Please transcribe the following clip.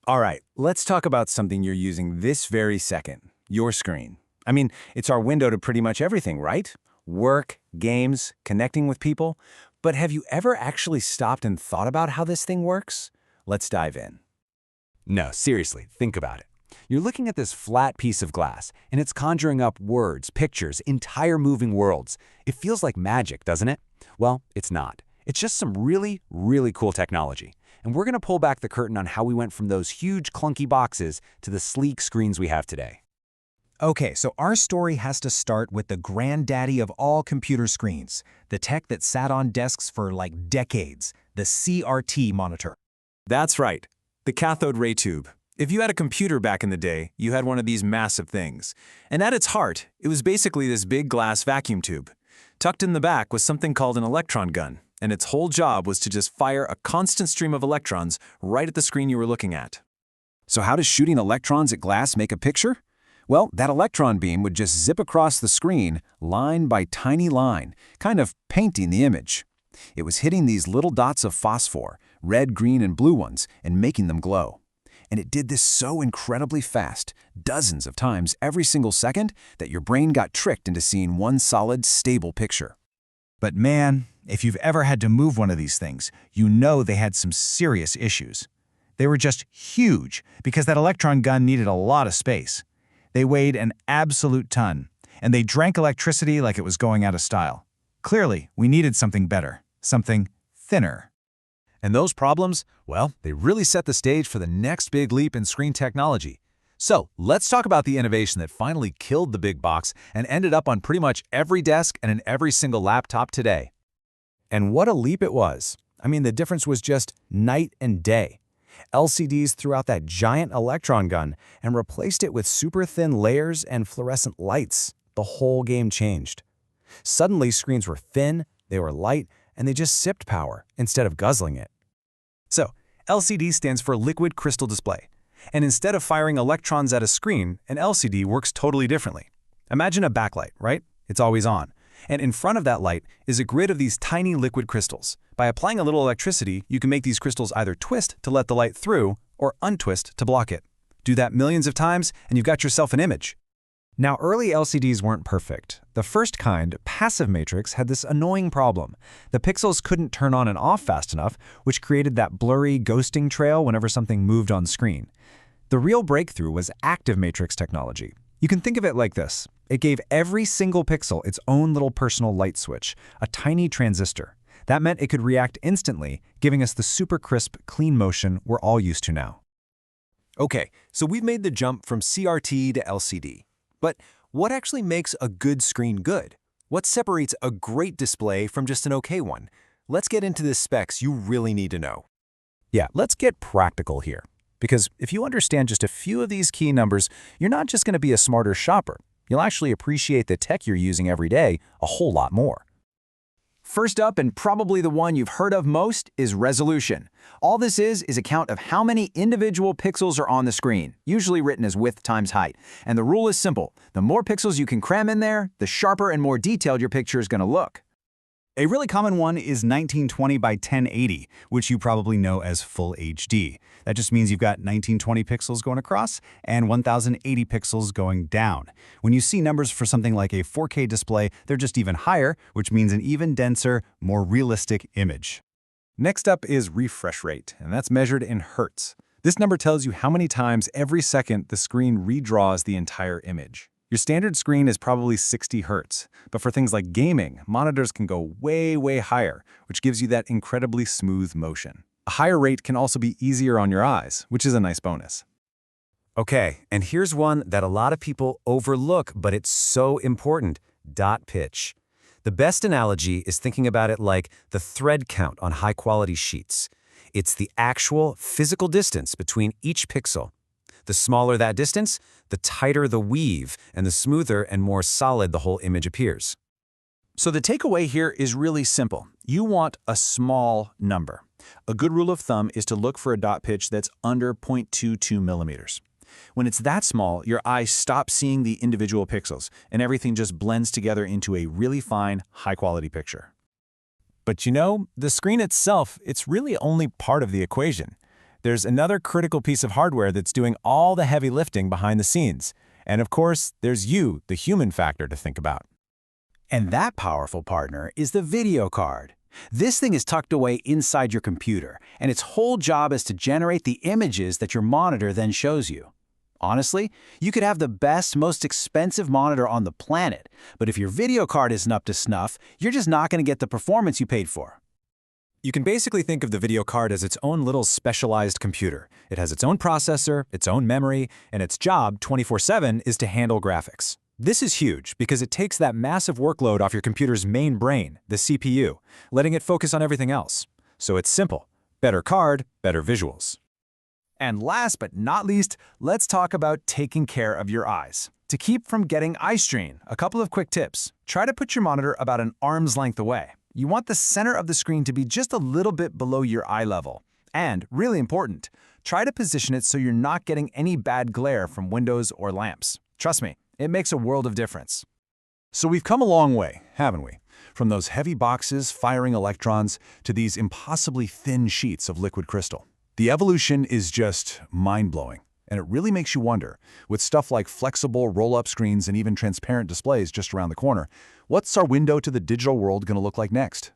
All right, let's talk about something you're using this very second, your screen. I mean, it's our window to pretty much everything, right? Work, games, connecting with people. But have you ever actually stopped and thought about how this thing works? Let's dive in. No, seriously, think about it. You're looking at this flat piece of glass, and it's conjuring up words, pictures, entire moving worlds. It feels like magic, doesn't it? Well, it's not. It's just some really, really cool technology. And we're going to pull back the curtain on how we went from those huge, clunky boxes to the sleek screens we have today. Okay, so our story has to start with the granddaddy of all computer screens, the tech that sat on desks for like decades, the CRT monitor. That's right, the cathode ray tube. If you had a computer back in the day, you had one of these massive things. And at its heart, it was basically this big glass vacuum tube. Tucked in the back was something called an electron gun, and its whole job was to just fire a constant stream of electrons right at the screen you were looking at. So how does shooting electrons at glass make a picture? Well, that electron beam would just zip across the screen, line by tiny line, kind of painting the image. It was hitting these little dots of phosphor, red, green, and blue ones, and making them glow. And it did this so incredibly fast, dozens of times every single second, that your brain got tricked into seeing one solid, stable picture. But man, if you've ever had to move one of these things, you know they had some serious issues. They were just huge because that electron gun needed a lot of space. They weighed an absolute ton, and they drank electricity like it was going out of style. Clearly, we needed something better, something thinner. And those problems, well, they really set the stage for the next big leap in screen technology. So let's talk about the innovation that finally killed the big box and ended up on pretty much every desk and in every single laptop today. And what a leap it was. I mean, the difference was just night and day. LCDs threw out that giant electron gun and replaced it with super thin layers and fluorescent lights. The whole game changed. Suddenly, screens were thin, they were light, and they just sipped power instead of guzzling it. So, LCD stands for liquid crystal display. And instead of firing electrons at a screen, an LCD works totally differently. Imagine a backlight, right? It's always on. And in front of that light is a grid of these tiny liquid crystals. By applying a little electricity, you can make these crystals either twist to let the light through or untwist to block it. Do that millions of times, and you've got yourself an image. Now, early LCDs weren't perfect. The first kind, passive matrix, had this annoying problem. The pixels couldn't turn on and off fast enough, which created that blurry ghosting trail whenever something moved on screen. The real breakthrough was active matrix technology. You can think of it like this. It gave every single pixel its own little personal light switch, a tiny transistor. That meant it could react instantly, giving us the super crisp, clean motion we're all used to now. Okay, so we've made the jump from CRT to LCD. But what actually makes a good screen good? What separates a great display from just an okay one? Let's get into the specs you really need to know. Yeah, let's get practical here. Because if you understand just a few of these key numbers, you're not just going to be a smarter shopper. You'll actually appreciate the tech you're using every day a whole lot more. First up, and probably the one you've heard of most, is resolution. All this is a count of how many individual pixels are on the screen, usually written as width times height. And the rule is simple. The more pixels you can cram in there, the sharper and more detailed your picture is going to look. A really common one is 1920 by 1080, which you probably know as Full HD. That just means you've got 1920 pixels going across and 1080 pixels going down. When you see numbers for something like a 4K display, they're just even higher, which means an even denser, more realistic image. Next up is refresh rate, and that's measured in hertz. This number tells you how many times every second the screen redraws the entire image. Your standard screen is probably 60 Hertz, but for things like gaming, monitors can go way, way higher, which gives you that incredibly smooth motion. A higher rate can also be easier on your eyes, which is a nice bonus. Okay, and here's one that a lot of people overlook, but it's so important: dot pitch. The best analogy is thinking about it like the thread count on high-quality sheets. It's the actual physical distance between each pixel. The smaller that distance, the tighter the weave, and the smoother and more solid the whole image appears. So the takeaway here is really simple. You want a small number. A good rule of thumb is to look for a dot pitch that's under 0.22 millimeters. When it's that small, your eye stops seeing the individual pixels, and everything just blends together into a really fine, high-quality picture. But you know, the screen itself, it's really only part of the equation. There's another critical piece of hardware that's doing all the heavy lifting behind the scenes. And of course, there's you, the human factor, to think about. And that powerful partner is the video card. This thing is tucked away inside your computer, and its whole job is to generate the images that your monitor then shows you. Honestly, you could have the best, most expensive monitor on the planet, but if your video card isn't up to snuff, you're just not going to get the performance you paid for. You can basically think of the video card as its own little specialized computer. It has its own processor, its own memory, and its job 24/7 is to handle graphics. This is huge because it takes that massive workload off your computer's main brain, the CPU, letting it focus on everything else. So it's simple. Better card, better visuals. And last but not least, let's talk about taking care of your eyes. To keep from getting eye strain, a couple of quick tips. Try to put your monitor about an arm's length away. You want the center of the screen to be just a little bit below your eye level. And, really important, try to position it so you're not getting any bad glare from windows or lamps. Trust me, it makes a world of difference. So we've come a long way, haven't we? From those heavy boxes firing electrons to these impossibly thin sheets of liquid crystal. The evolution is just mind-blowing, and it really makes you wonder, with stuff like flexible roll-up screens and even transparent displays just around the corner, what's our window to the digital world going to look like next?